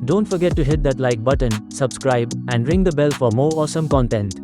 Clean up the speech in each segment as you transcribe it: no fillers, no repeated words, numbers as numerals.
Don't forget to hit that like button, subscribe, and ring the bell for more awesome content.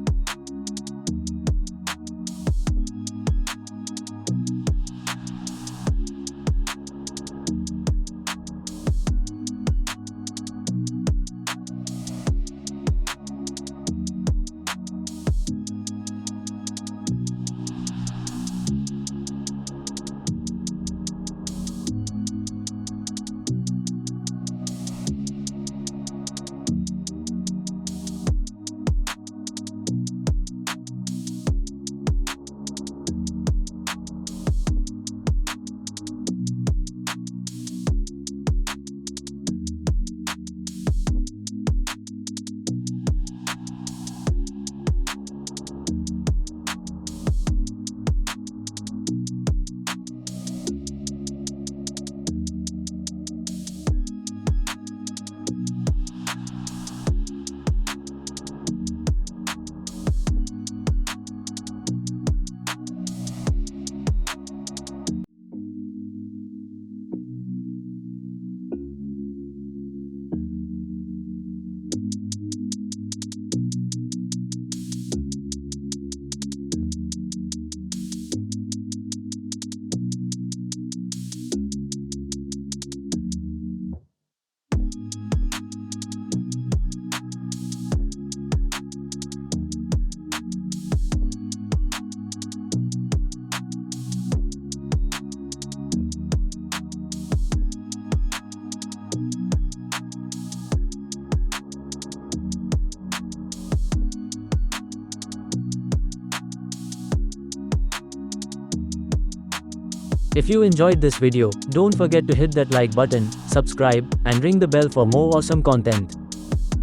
If you enjoyed this video, don't forget to hit that like button, subscribe, and ring the bell for more awesome content.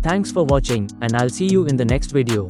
Thanks for watching, and I'll see you in the next video.